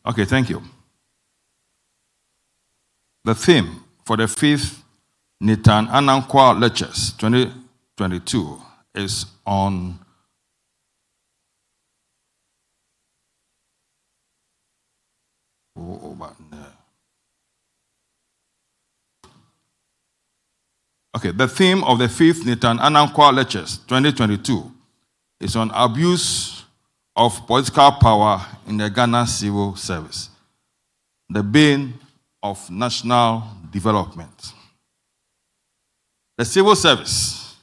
Okay, thank you. The theme for the 5th ANANG QUAO Lectures 2022 is on the theme of the 5th ANANG QUAO Lectures 2022 is on abuse of political power in the Ghana civil service, the bane of national development. The civil service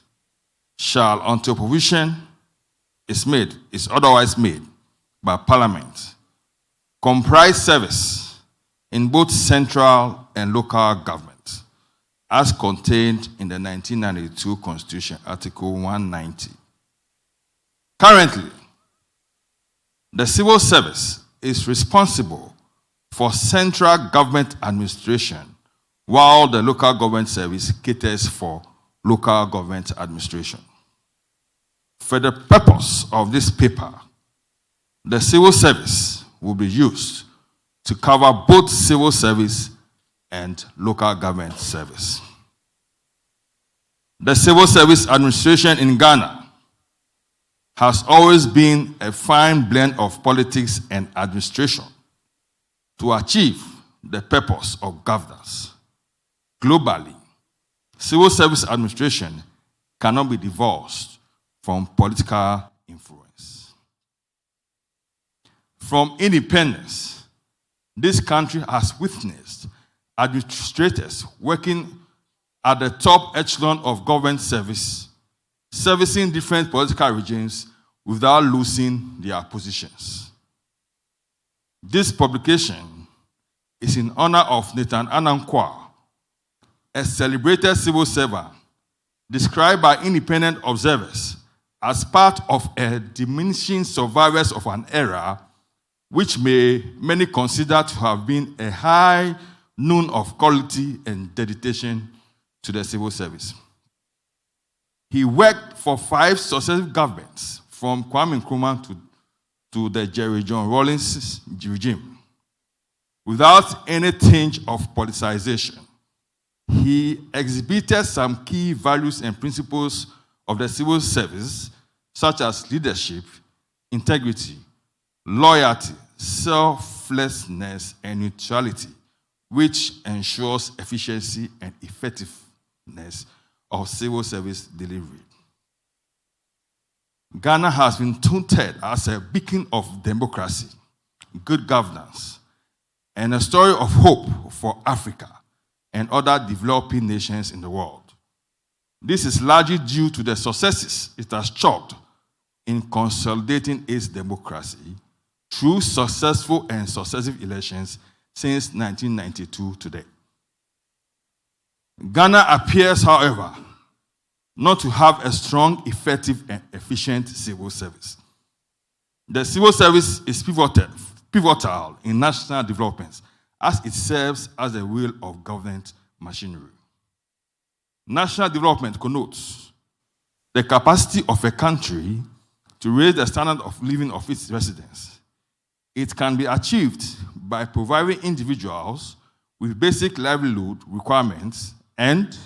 shall, until provision is otherwise made by Parliament, comprise service in both central and local government, as contained in the 1992 Constitution, Article 190. Currently, the civil service is responsible for central government administration, while the local government service caters for local government administration. For the purpose of this paper, the civil service will be used to cover both civil service and local government service. The civil service administration in Ghana has always been a fine blend of politics and administration to achieve the purpose of governance. Globally, civil service administration cannot be divorced from political influence. From independence, this country has witnessed administrators working at the top echelon of government service, servicing different political regimes without losing their positions. This publication is in honor of ANANG QUAO, a celebrated civil servant described by independent observers as part of a diminishing survivors of an era which many consider to have been a high noon of quality and dedication to the civil service. He worked for 5 successive governments, from Kwame Nkrumah to the Jerry John Rawlings regime, without any tinge of politicization. He exhibited some key values and principles of the civil service, such as leadership, integrity, loyalty, selflessness, and neutrality, which ensures efficiency and effectiveness of civil service delivery. Ghana has been touted as a beacon of democracy, good governance, and a story of hope for Africa and other developing nations in the world. This is largely due to the successes it has chalked in consolidating its democracy through successful and successive elections since 1992 today. Ghana appears, however, not to have a strong, effective, and efficient civil service. The civil service is pivotal in national development, as it serves as the wheel of government machinery. National development connotes the capacity of a country to raise the standard of living of its residents. It can be achieved by providing individuals with basic livelihood requirements and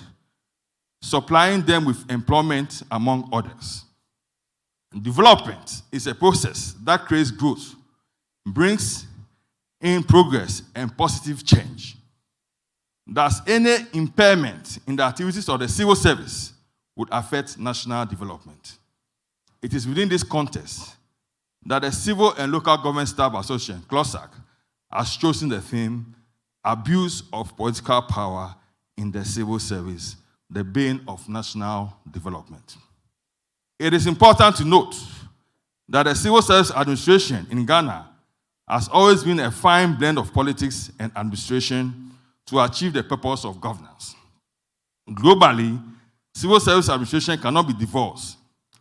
supplying them with employment, among others. Development is a process that creates growth, brings in progress and positive change. Thus, any impairment in the activities of the civil service would affect national development. It is within this context that the Civil and Local Government Staff Association, CLOSAC, has chosen the theme, Abuse of Political Power in the Civil Service, the bane of national development. It is important to note that the civil service administration in Ghana has always been a fine blend of politics and administration to achieve the purpose of governance. Globally, civil service administration cannot be divorced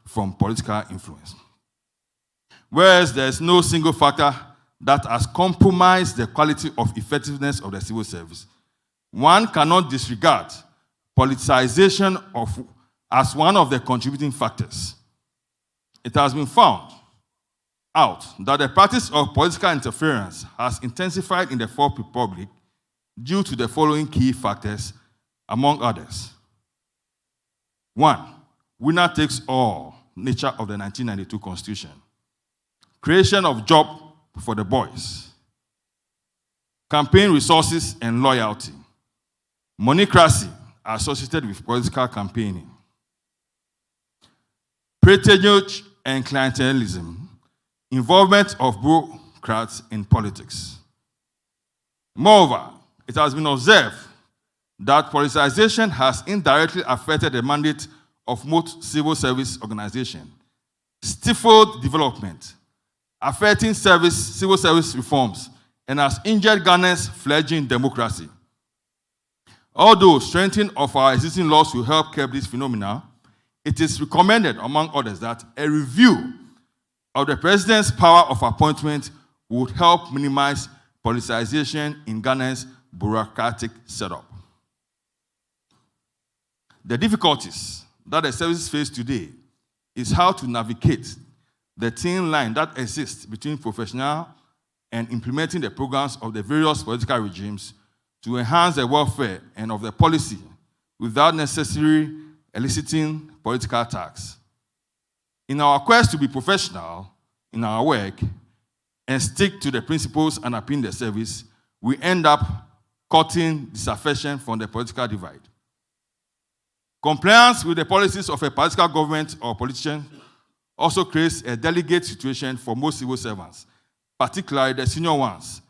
from political influence. Whereas there is no single factor that has compromised the quality of effectiveness of the civil service, one cannot disregard politicization as one of the contributing factors. It has been found out that the practice of political interference has intensified in the Fourth Republic due to the following key factors, among others. 1. Winner takes all nature of the 1992 Constitution. Creation of jobs for the boys. Campaign resources and loyalty. Moneycracy associated with political campaigning. Patronage and clientelism. Involvement of bureaucrats in politics. Moreover, it has been observed that politicization has indirectly affected the mandate of most civil service organizations, stifled development, affecting civil service reforms, and has injured Ghana's fledgling democracy. Although strengthening of our existing laws will help curb this phenomena, it is recommended, among others, that a review of the president's power of appointment would help minimize politicization in Ghana's bureaucratic setup. The difficulties that the services face today is how to navigate the thin line that exists between professional and implementing the programs of the various political regimes to enhance the welfare and of the policy without necessarily eliciting political attacks. In our quest to be professional in our work and stick to the principles underpinning the service, we end up cutting disaffection from the political divide. Compliance with the policies of a political government or politician also creates a delicate situation for most civil servants, particularly the senior ones,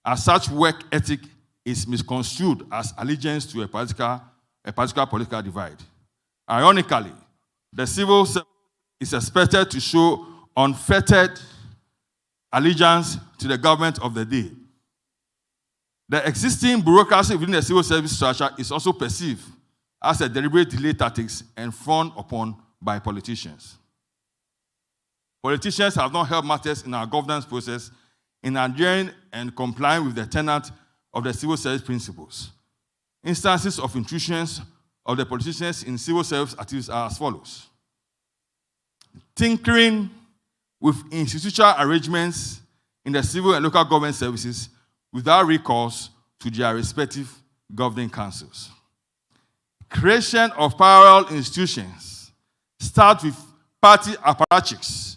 as such work ethic is misconstrued as allegiance to a political divide. Ironically, the civil servant is expected to show unfettered allegiance to the government of the day. The existing bureaucracy within the civil service structure is also perceived as a deliberate delay tactics and frowned upon by politicians. Politicians have not helped matters in our governance process in adhering and complying with the tenet of the civil service principles. Instances of intrusions of the politicians in civil service activities are as follows. Tinkering with institutional arrangements in the civil and local government services without recourse to their respective governing councils. Creation of parallel institutions start with party apparatchiks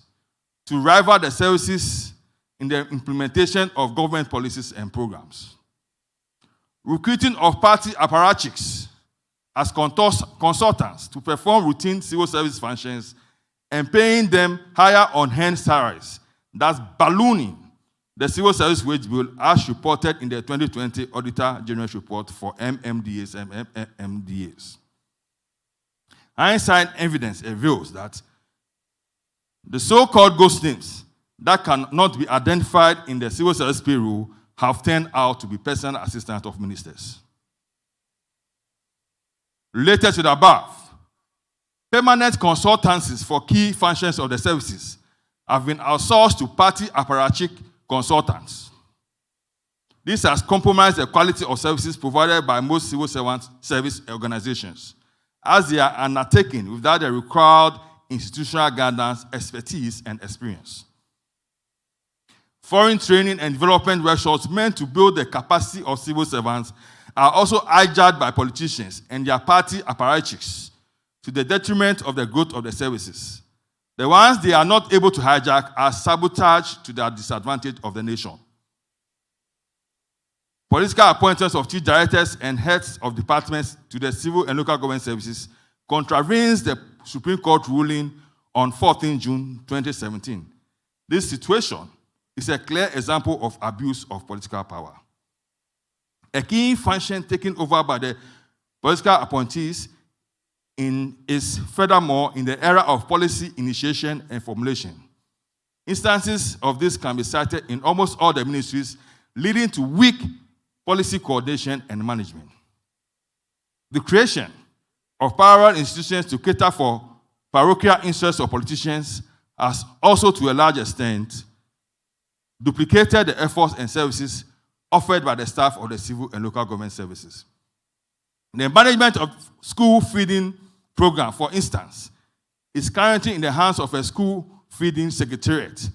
to rival the services in the implementation of government policies and programs. Recruiting of party apparatchiks as consultants to perform routine civil service functions and paying them higher on-hand salaries, thus ballooning the civil service wage bill as reported in the 2020 Auditor General's report for MMDAs and MMDAs. Hindsight evidence reveals that the so-called ghost names that cannot be identified in the civil service payroll have turned out to be personal assistants of ministers. Related to the above, permanent consultancies for key functions of the services have been outsourced to party apparatchik consultants. This has compromised the quality of services provided by most civil service organizations, as they are undertaken without the required institutional guidance, expertise, and experience. Foreign training and development workshops meant to build the capacity of civil servants are also hijacked by politicians and their party apparatchiks to the detriment of the growth of the services. The ones they are not able to hijack are sabotaged to the disadvantage of the nation. Political appointments of chief directors and heads of departments to the civil and local government services contravenes the Supreme Court ruling on 14 June 2017. This situation is a clear example of abuse of political power. A key function taken over by the political appointees is furthermore in the era of policy initiation and formulation. Instances of this can be cited in almost all the ministries, leading to weak policy coordination and management. The creation of parallel institutions to cater for parochial interests of politicians has also, to a large extent, duplicated the efforts and services offered by the staff of the civil and local government services. The management of school feeding program, for instance, is currently in the hands of a school feeding secretariat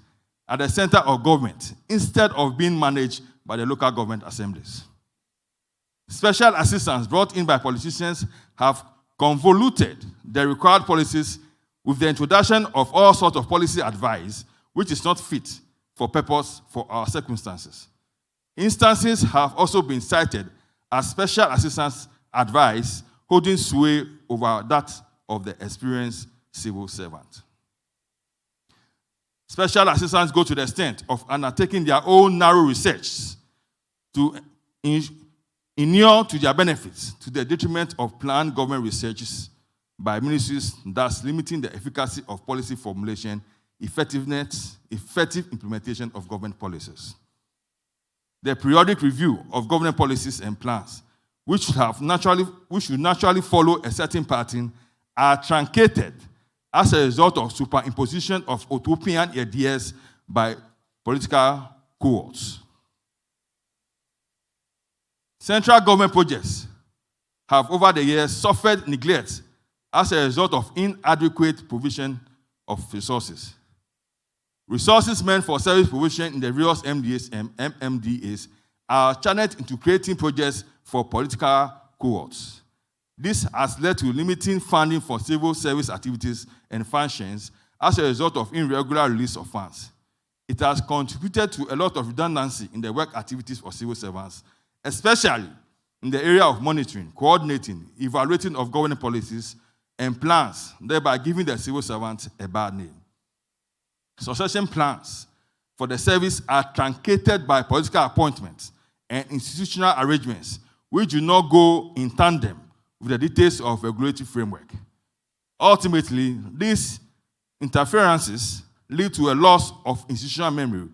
at the center of government instead of being managed by the local government assemblies. Special assistance brought in by politicians have convoluted the required policies with the introduction of all sorts of policy advice, which is not fit for purpose for our circumstances. Instances have also been cited as special assistance advice holding sway over that of the experienced civil servant. Special assistants go to the extent of undertaking their own narrow research to inure to their benefits to the detriment of planned government researches by ministries, thus limiting the efficacy of policy formulation, effective implementation of government policies. The periodic review of government policies and plans, which should naturally follow a certain pattern, are truncated as a result of superimposition of utopian ideas by political cohorts. Central government projects have over the years suffered neglect as a result of inadequate provision of resources. Resources meant for service provision in the various MDAs and MMDAs are channeled into creating projects for political cohorts. This has led to limiting funding for civil service activities and functions as a result of irregular release of funds. It has contributed to a lot of redundancy in the work activities for civil servants, especially in the area of monitoring, coordinating, evaluating of government policies and plans, thereby giving the civil servants a bad name. Succession plans for the service are truncated by political appointments and institutional arrangements which do not go in tandem with the details of regulatory framework. Ultimately, these interferences lead to a loss of institutional memory,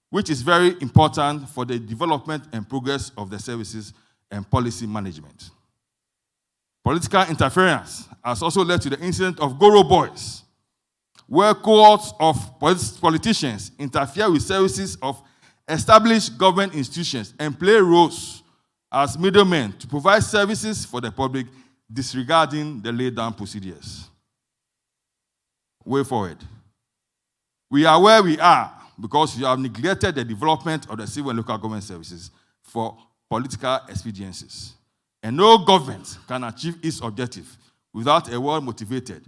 which is very important for the development and progress of the services and policy management. Political interference has also led to the incident of Goro Boys, where cohorts of politicians interfere with services of established government institutions and play roles as middlemen to provide services for the public, disregarding the laid-down procedures. Way forward. We are where we are because you have neglected the development of the civil and local government services for political expediencies. And no government can achieve its objective without a well-motivated,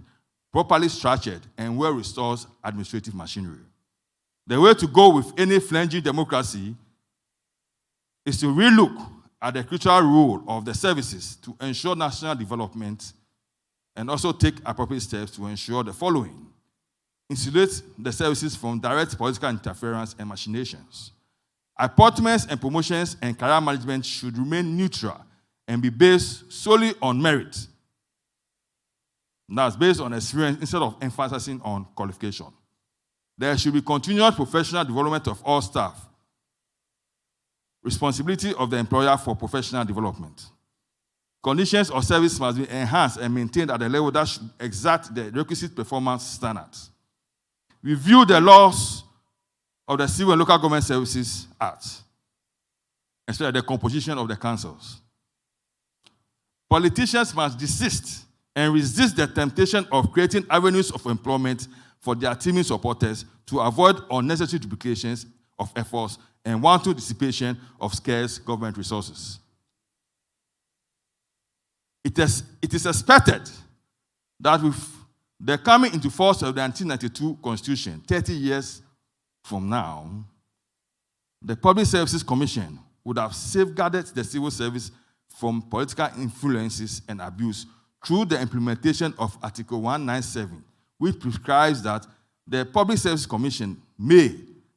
properly structured, and well-resourced administrative machinery. The way to go with any fledgling democracy is to relook at the critical role of the services to ensure national development and also take appropriate steps to ensure the following: insulate the services from direct political interference and machinations. Appointments and promotions and career management should remain neutral and be based solely on merit. That's based on experience instead of emphasizing on qualification. There should be continued professional development of all staff. Responsibility of the employer for professional development. Conditions of service must be enhanced and maintained at a level that should exact the requisite performance standards. Review the laws of the Civil and Local Government Services Act, especially the composition of the councils. Politicians must desist and resist the temptation of creating avenues of employment for their teaming supporters to avoid unnecessary duplications of efforts and wanton dissipation of scarce government resources. It is expected that with the coming into force of the 1992 Constitution, 30 years from now, the Public Services Commission would have safeguarded the civil service from political influences and abuse through the implementation of Article 197, which prescribes that the Public Service Commission may,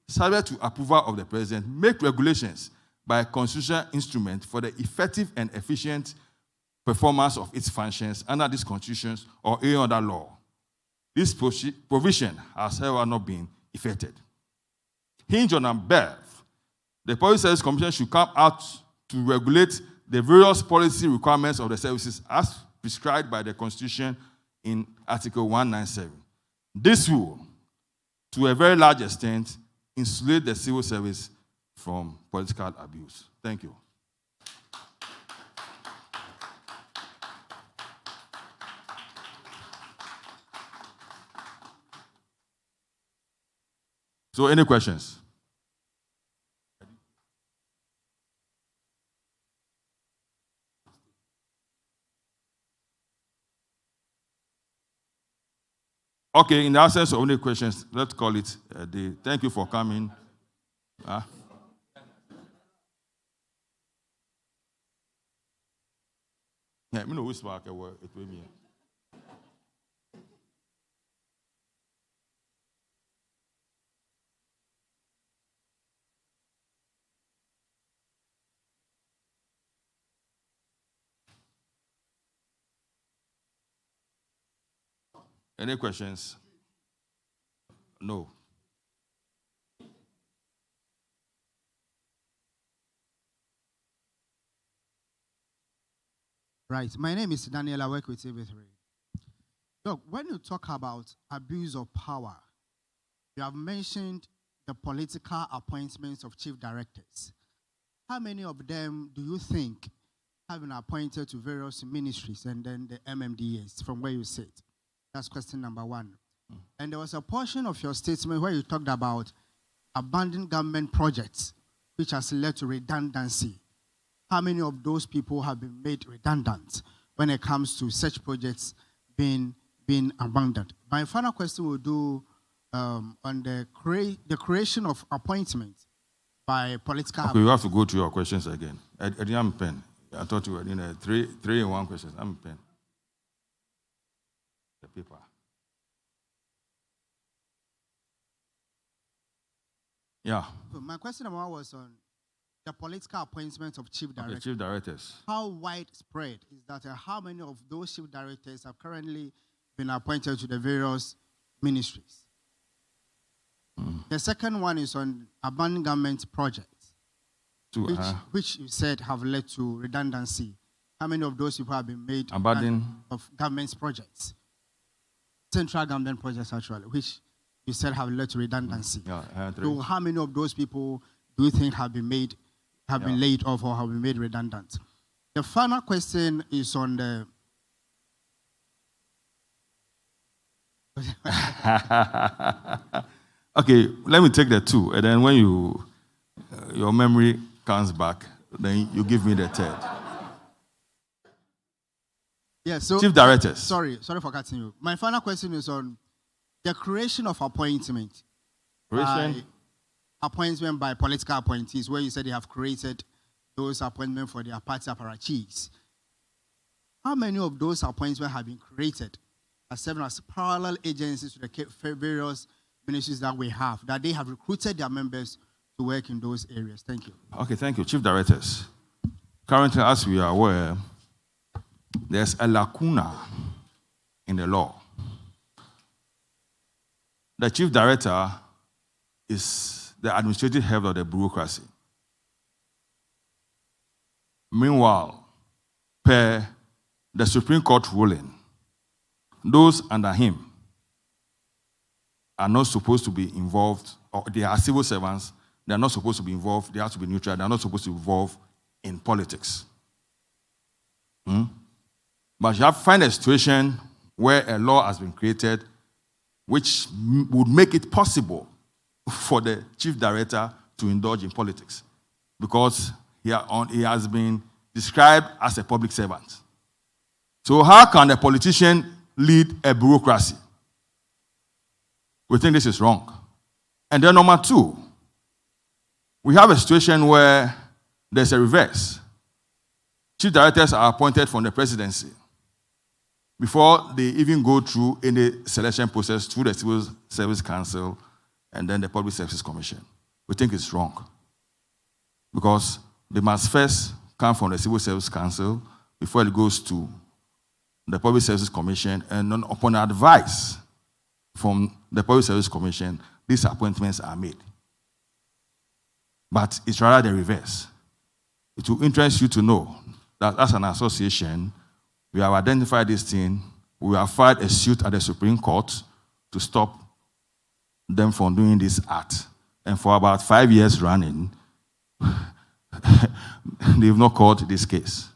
subject to approval of the President, make regulations by a constitutional instrument for the effective and efficient performance of its functions under these constitutions or any other law. This provision has, however, not been effected. Hinged on above, the Public Service Commission should come out to regulate the various policy requirements of the services as prescribed by the Constitution in Article 197. This will, to a very large extent, insulate the civil service from political abuse. Thank you. So, any questions? Okay, in the absence of any questions, let's call it a day. Thank you for coming. Yeah, me know whisper it will me. Any questions? No. Right. My name is Daniel. I work with TV3. Look, when you talk about abuse of power, you have mentioned the political appointments of chief directors. How many of them do you think have been appointed to various ministries and then the MMDAs from where you sit? That's question number one. And there was a portion of your statement where you talked about abandoned government projects, which has led to redundancy. How many of those people have been made redundant when it comes to such projects being abandoned? My final question will do on the creation of appointments by political. Okay, you have to go to your questions again. I didn't have a pen. I thought you were in a three in one questions. I'm a pen. The paper. Yeah. So my question number one was on the political appointments of chief directors. Okay, chief directors. How widespread is that? How many of those chief directors have currently been appointed to the various ministries? The second one is on abandoned government projects, which you said have led to redundancy. How many of those people have been made abandoned of government projects? Central government projects, actually, which you said have led to redundancy. So how many of those people do you think have been laid off or have been made redundant? The final question is on the okay, let me take the two, and then when your memory comes back, then you give me the third. Yeah, so chief directors. Sorry for cutting you. My final question is on the creation of appointment. Appointment by political appointees, where you said they have created those appointments for their party apparatchiks. How many of those appointments have been created as serving as parallel agencies to the various ministries that we have, that they have recruited their members to work in those areas? Thank you. Okay, thank you. Chief directors. Currently, as we are aware, there's a lacuna in the law. The chief director is the administrative head of the bureaucracy. Meanwhile, per the Supreme Court ruling, those under him are not supposed to be involved, or they are civil servants, they are not supposed to be involved, they have to be neutral, they are not supposed to be involved in politics. But you have to find a situation where a law has been created which would make it possible for the chief director to indulge in politics, because he has been described as a public servant. So how can a politician lead a bureaucracy? We think this is wrong. And then number two, we have a situation where there's a reverse. Chief directors are appointed from the presidency before they even go through any selection process through the Civil Service Council and then the Public Services Commission. We think it's wrong, because they must first come from the Civil Service Council before it goes to the Public Services Commission, and then upon advice from the Public Service Commission, these appointments are made. But it's rather the reverse. It will interest you to know that as an association, we have identified this thing. We have filed a suit at the Supreme Court to stop them from doing this act. And for about 5 years running, they've not called this case.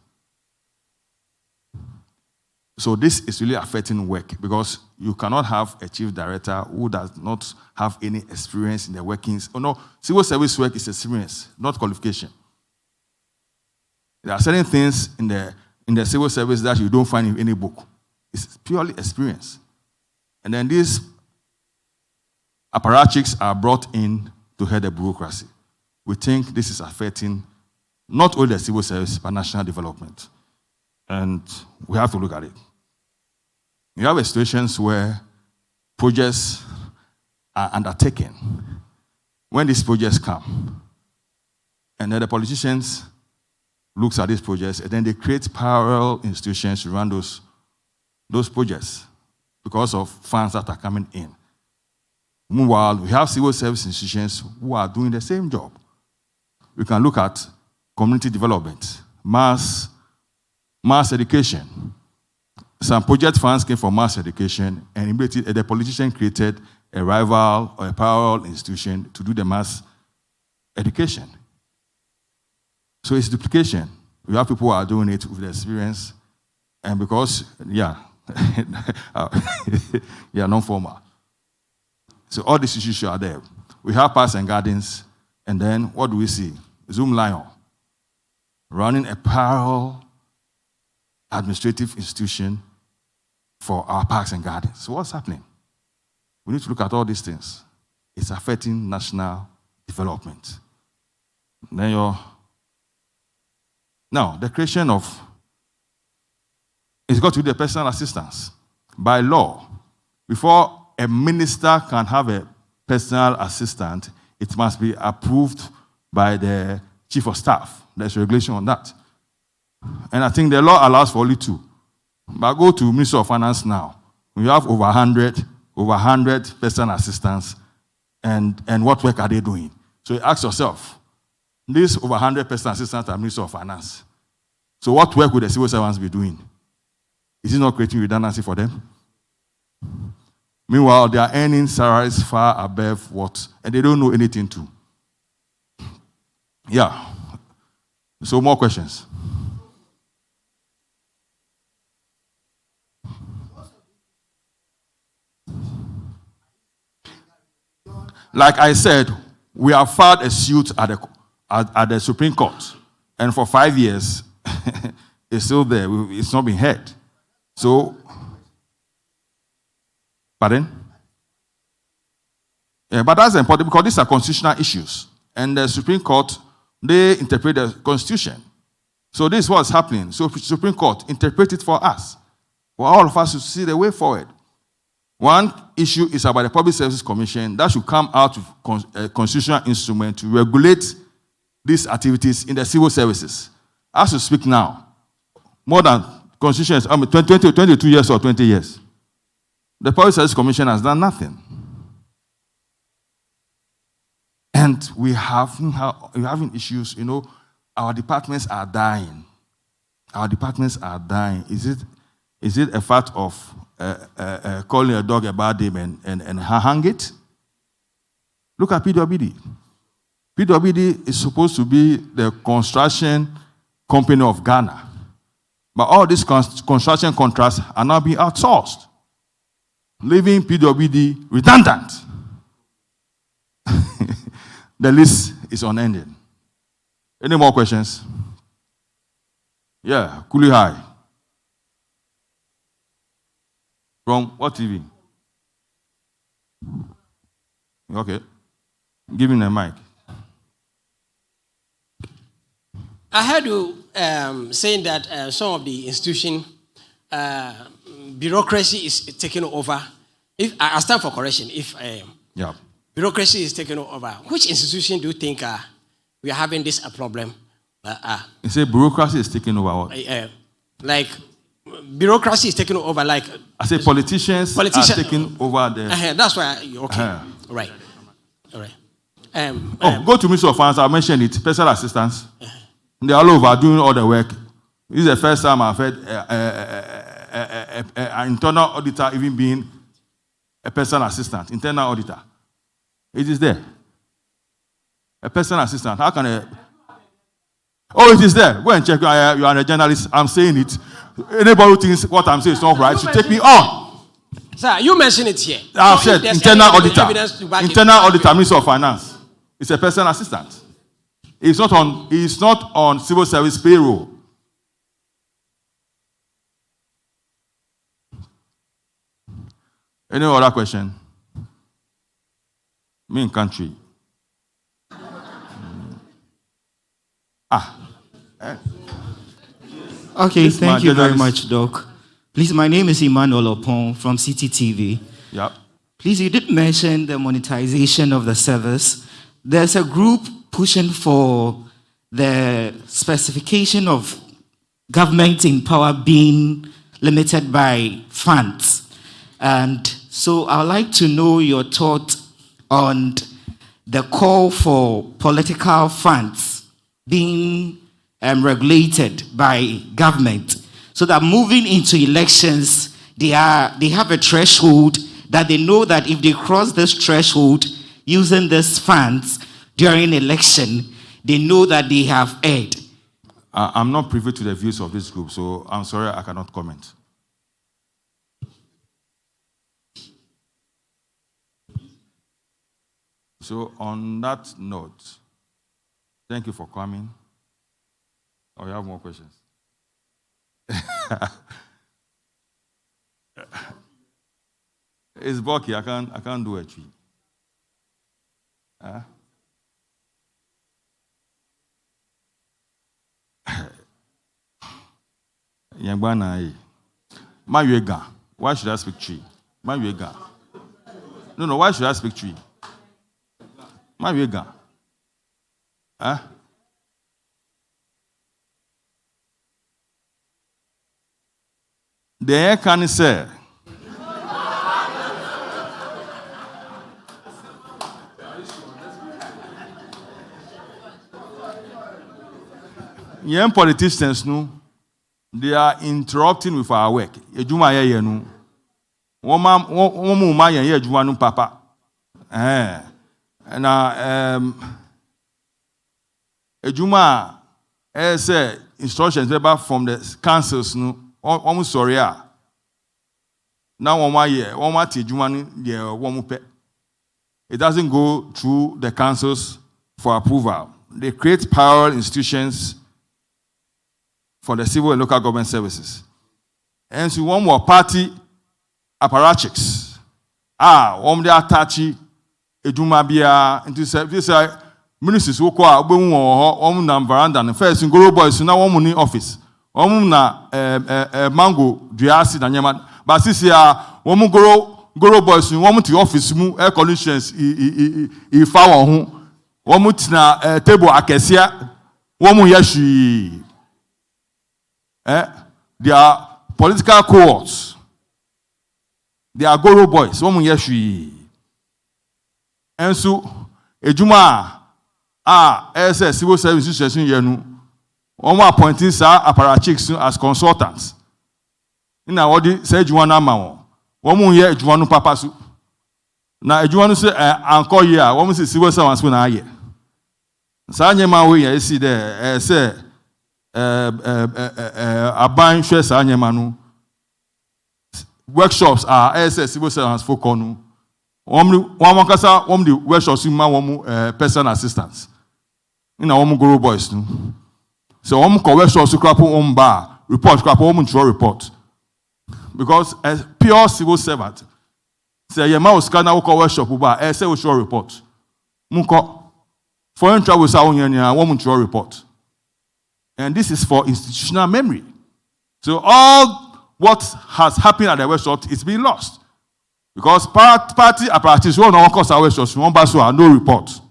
So this is really affecting work because you cannot have a chief director who does not have any experience in the workings. Oh no, civil service work is experience, not qualification. There are certain things in the civil service that you don't find in any book. It's purely experience. And then these apparatchiks are brought in to head the bureaucracy. We think this is affecting not only the civil service, but national development. And we have to look at it. You have situations where projects are undertaken. When these projects come, and then the politicians look at these projects, and then they create parallel institutions to run those projects because of funds that are coming in. Meanwhile, we have civil service institutions who are doing the same job. We can look at community development, mass education. Some project funds came from mass education, and immediately the politician created a rival or a parallel institution to do the mass education. So it's duplication. We have people who are doing it with experience, and because, non-formal. So all these issues are there. We have parks and gardens, and then what do we see? Zoom Lion running a parallel administrative institution for our parks and gardens. So what's happening? We need to look at all these things. It's affecting national development. Then now, the creation of, it's got to be the personal assistance. By law, before a minister can have a personal assistant, it must be approved by the chief of staff. There's regulation on that. And I think the law allows for only 2. But go to Ministry of Finance now. We have over 100 personal assistants, and what work are they doing? So you ask yourself, these over 100 personal assistants are Ministry of Finance. So what work would the civil servants be doing? Is it not creating redundancy for them? Meanwhile, they are earning salaries far above what, and they don't know anything too. Yeah. So more questions. Like I said, we have filed a suit at the Supreme Court, and for 5 years, it's still there. It's not been heard. So, pardon? Yeah, but that's important because these are constitutional issues, and the Supreme Court, they interpret the Constitution. So this is what's happening. So Supreme Court interpret it for us, for all of us to see the way forward. One issue is about the Public Services Commission that should come out with a constitutional instrument to regulate these activities in the civil services. As we speak now, more than constitutions, 22 years or 20 years, the Public Services Commission has done nothing. And we're having issues, our departments are dying. Our departments are dying. Is it a fact of calling a dog a bad name and hang it? Look at PWD. PWD is supposed to be the construction company of Ghana. But all these construction contracts are now being outsourced, leaving PWD redundant. The list is unending. Any more questions? Yeah, Kuli High. From what TV? Okay. Give him the mic. I heard you saying that some of the institution bureaucracy is taking over. If I stand for correction, if bureaucracy is taking over, which institution do you think we are having this problem? You say bureaucracy is taking over what? Like bureaucracy is taking over. Like I say politicians are taking over the. That's why. Okay. Right. All right. Go to Ministry of Finance. I mentioned it. Personal assistants. They're all over doing all the work. This is the first time I've heard an internal auditor even being a personal assistant, internal auditor. It is there. A personal assistant. How can Oh, it is there. Go and check. You are a journalist. I'm saying it. Anybody who thinks what I'm saying is not right should take me on. Sir, you mentioned it here. I've said internal auditor. Internal auditor, Minister of Finance. It's a personal assistant. It's not on civil service payroll. Any other question? Me in country. Okay, thank you very much, Doc. Please, my name is Emmanuel Opon from CTTV. Yep. Please, you did mention the monetization of the service. There's a group pushing for the specification of government in power being limited by funds. And so I'd like to know your thought on the call for political funds being regulated by government, so that moving into elections, they have a threshold that they know that if they cross this threshold using these funds during election, they know that they have erred. I'm not privy to the views of this group, so I'm sorry I cannot comment. So on that note, thank you for coming. Oh, you have more questions? It's bulky. I can't do a tree. Yangbana, Mayuega. Why should I speak tree? Mayuega. No. Why should I speak tree? Mayuega. The air can say. Young politicians, no, they are interrupting with our work. Ejuma ye no. Woman ye ejuma no papa. Ejuma say instructions from the councils no. Almost sorry. Now it doesn't go through the councils for approval. They create parallel institutions for the civil and local government services. And so one more party apparatchiks. One day attachi eduma bia into this ministers who call na veranda and first in Goro Boys now one money office. Na mango duasi na nyama but sisi womu goro boys womu ti office mu air conditions I fa won ho womu tina table akesia womu yashi they are political cohorts, they are goro boys womu yashi enso ejuma civil service institution yenu. One appointing sir apparatchiks as consultants. In our body, say Juana Mao. One more year, Juanu Papasu. Now, Juanu say, Uncle, yeah, one say civil servants when I hear. Sanya Maui, I see there, say, a buying share Sanya Manu. Workshops are civil servants for Konu. One the workshops in my personal assistants. In our Guru boys, too. So I'm workshops to crap on bar report crap on report because a pure civil servant say your mouse can now call workshop bar say we show report. Munko foreign travel sa onya woman to report, and this is for institutional memory. So all what has happened at the workshop is being lost because party apparatus won't know cause our workshops one bar so no report.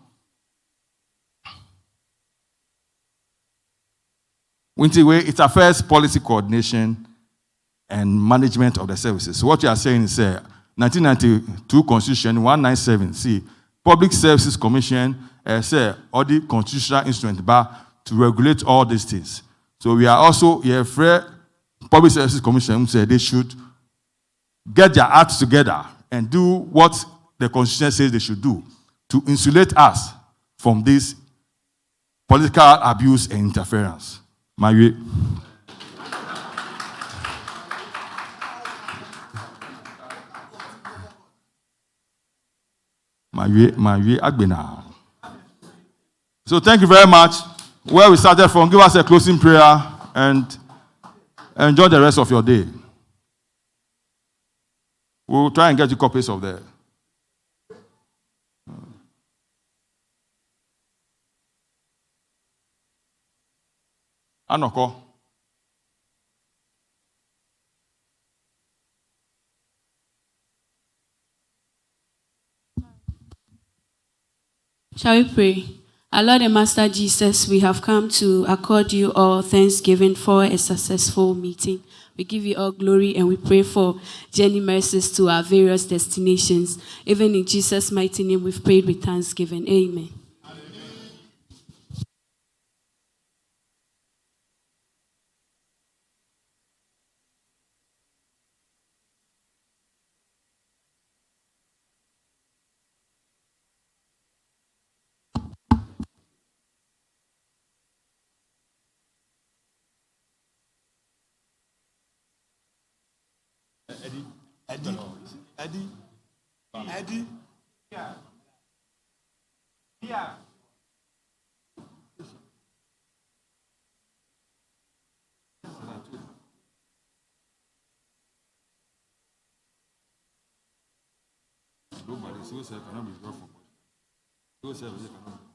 It affects policy coordination and management of the services. So what you are saying is 1992 Constitution 197. See, Public Services Commission say all the constitutional instrument to regulate all these things. So we are also Public Services Commission say they should get their acts together and do what the Constitution says they should do to insulate us from this political abuse and interference. Marie. Agbena. So thank you very much. Where we started from, give us a closing prayer and enjoy the rest of your day. We'll try and get you copies of that. Anoko. Shall we pray? Our Lord and Master Jesus, we have come to accord you all thanksgiving for a successful meeting. We give you all glory and we pray for journey mercies to our various destinations. Even in Jesus' mighty name, we've prayed with thanksgiving. Amen. Eddie. Yeah. Nobody, civil service cannot be brought forward. Civil service cannot be